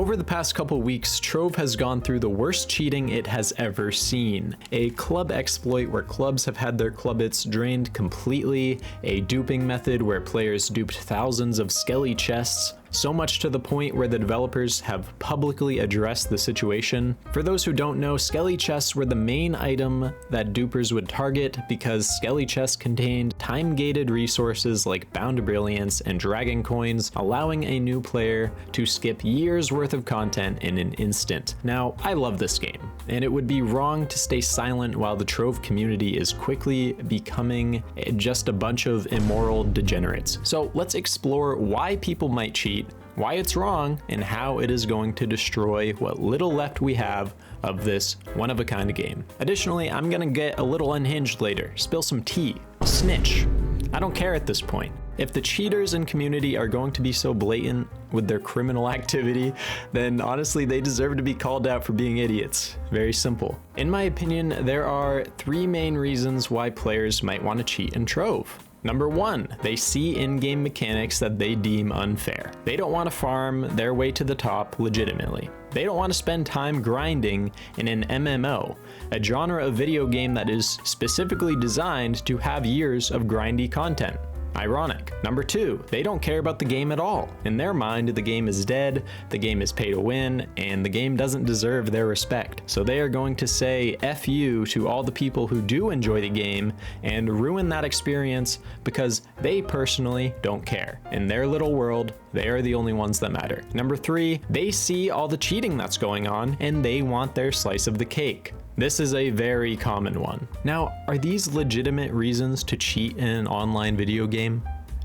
over the past couple weeks, Trove has gone through the worst cheating it has ever seen. A club exploit where clubs have had their clubbits drained completely, a duping method where players duped thousands of Skelly chests, so much to the point where the developers have publicly addressed the situation. For those who don't know, Skelly chests were the main item that dupers would target because Skelly chests contained time-gated resources like Bound Brilliance and Dragon Coins, allowing a new player to skip years worth of content in an instant. Now, I love this game, and it would be wrong to stay silent while the Trove community is quickly becoming just a bunch of immoral degenerates. So let's explore why people might cheat, why it's wrong, and how it is going to destroy what little left we have of this one-of-a-kind game. Additionally, I'm gonna get a little unhinged later, spill some tea, snitch. I don't care at this point. If the cheaters and community are going to be so blatant with their criminal activity, then honestly they deserve to be called out for being idiots. Very simple. In my opinion, there are three main reasons why players might want to cheat in Trove. Number one, they see in-game mechanics that they deem unfair. They don't want to farm their way to the top legitimately. They don't want to spend time grinding in an MMO, a genre of video game that is specifically designed to have years of grindy content. Ironic. Number two, they don't care about the game at all. In their mind, the game is dead, the game is pay to win, and the game doesn't deserve their respect. So they are going to say F you to all the people who do enjoy the game and ruin that experience because they personally don't care. In their little world, they are the only ones that matter. Number three, they see all the cheating that's going on and they want their slice of the cake. This is a very common one. Now, are these legitimate reasons to cheat in an online video game?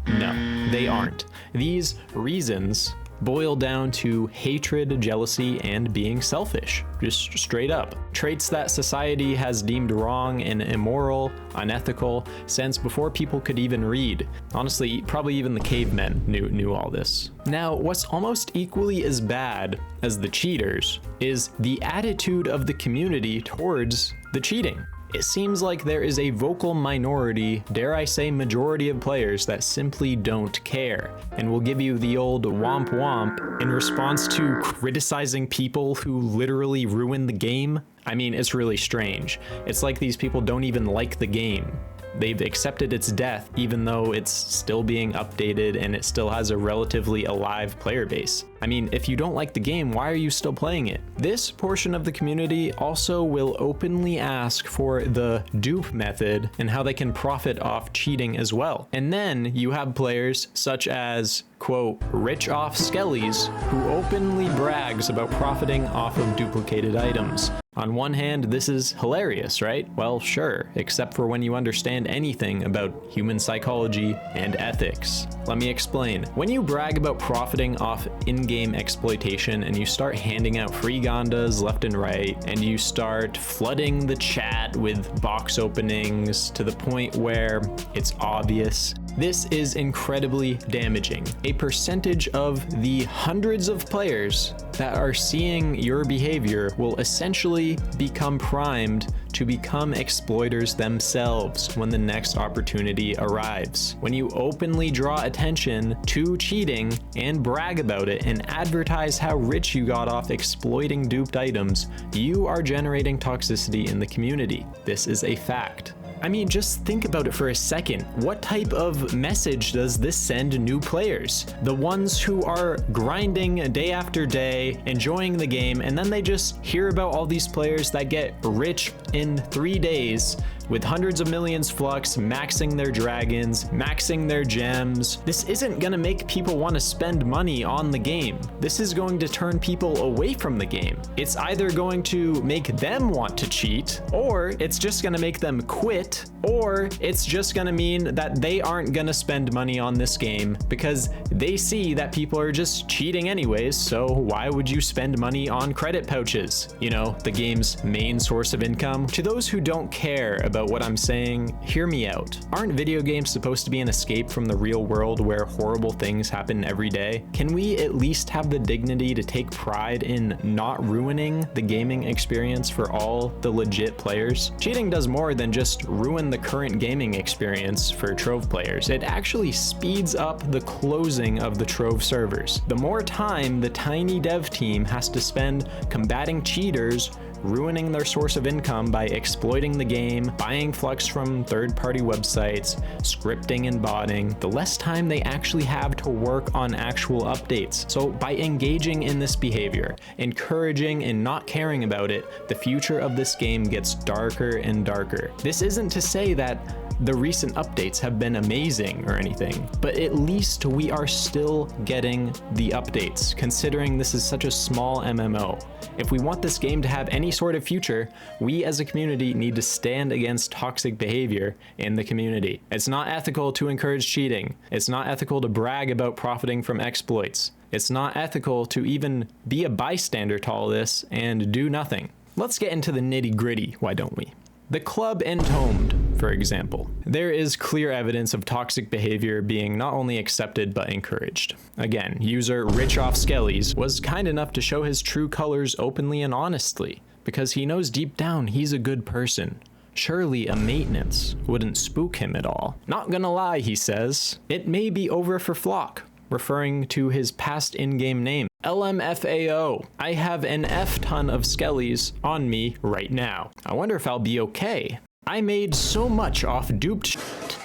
No, they aren't. These reasons boil down to hatred, jealousy, and being selfish, just straight up. Traits that society has deemed wrong and immoral, unethical, since before people could even read. Honestly, probably even the cavemen knew all this. Now, what's almost equally as bad as the cheaters is the attitude of the community towards the cheating. It seems like there is a vocal minority, dare I say majority of players that simply don't care and will give you the old womp womp in response to criticizing people who literally ruin the game. I mean, it's really strange. It's like these people don't even like the game. They've accepted its death even though it's still being updated and it still has a relatively alive player base. I mean, if you don't like the game, why are you still playing it? This portion of the community also will openly ask for the dupe method and how they can profit off cheating as well. And then you have players such as, quote, RICHOFFSKELLYS, who openly brags about profiting off of duplicated items. On one hand, this is hilarious, right? Well, sure, except for when you understand anything about human psychology and ethics. Let me explain. When you brag about profiting off in-game exploitation and you start handing out free Gondas left and right, and you start flooding the chat with box openings to the point where it's obvious, this is incredibly damaging. A percentage of the hundreds of players that are seeing your behavior will essentially become primed to become exploiters themselves when the next opportunity arrives. When you openly draw attention to cheating and brag about it and advertise how rich you got off exploiting duped items, you are generating toxicity in the community. This is a fact. I mean, just think about it for a second. What type of message does this send new players? The ones who are grinding day after day, enjoying the game, and then they just hear about all these players that get rich in 3 days with hundreds of millions flux, maxing their dragons, maxing their gems. This isn't gonna make people want to spend money on the game. This is going to turn people away from the game. It's either going to make them want to cheat, or it's just gonna make them quit, or it's just gonna mean that they aren't gonna spend money on this game because they see that people are just cheating anyways, so why would you spend money on credit pouches? You know, the game's main source of income. To those who don't care about about what I'm saying, hear me out. Aren't video games supposed to be an escape from the real world where horrible things happen every day? Can we at least have the dignity to take pride in not ruining the gaming experience for all the legit players? Cheating does more than just ruin the current gaming experience for Trove players. It actually speeds up the closing of the Trove servers. The more time the tiny dev team has to spend combating cheaters, ruining their source of income by exploiting the game, buying flux from third-party websites, scripting and botting, the less time they actually have to work on actual updates. So by engaging in this behavior, encouraging and not caring about it, the future of this game gets darker and darker. This isn't to say that the recent updates have been amazing or anything, but at least we are still getting the updates, considering this is such a small MMO. If we want this game to have any sort of future, we as a community need to stand against toxic behavior in the community. It's not ethical to encourage cheating. It's not ethical to brag about profiting from exploits. It's not ethical to even be a bystander to all this and do nothing. Let's get into the nitty-gritty, why don't we? The club Entombed, for example. There is clear evidence of toxic behavior being not only accepted but encouraged. Again, user RICHOFFSKELLYS was kind enough to show his true colors openly and honestly, because he knows deep down he's a good person. Surely a maintenance wouldn't spook him at all. Not gonna lie, he says, it may be over for Flock, referring to his past in-game name. LMFAO. I have an F ton of Skellys on me right now. I wonder if I'll be okay. I made so much off duped shit.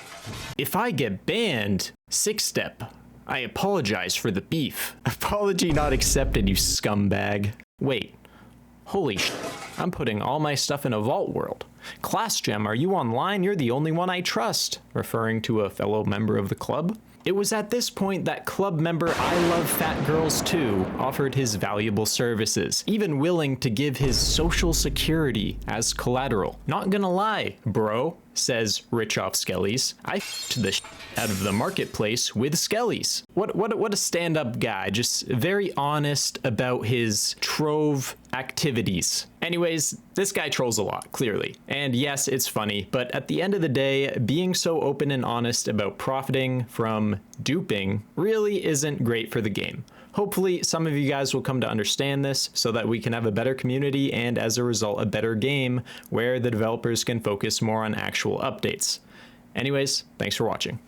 If I get banned, 6-step. I apologize for the beef. Apology not accepted, you scumbag. Wait. Holy shit. I'm putting all my stuff in a vault world. Class Gem, are you online? You're the only one I trust. Referring to a fellow member of the club. It was at this point that club member I Love Fat Girls Too offered his valuable services, even willing to give his social security as collateral. Not gonna lie, bro, says RICHOFFSKELLYS. I f***ed the out of the marketplace with Skellys. What a stand-up guy, just very honest about his Trove activities. Anyways, this guy trolls a lot, clearly. And yes, it's funny, but at the end of the day, being so open and honest about profiting from duping really isn't great for the game. Hopefully, some of you guys will come to understand this so that we can have a better community and as a result, a better game where the developers can focus more on actual updates. Anyways, thanks for watching.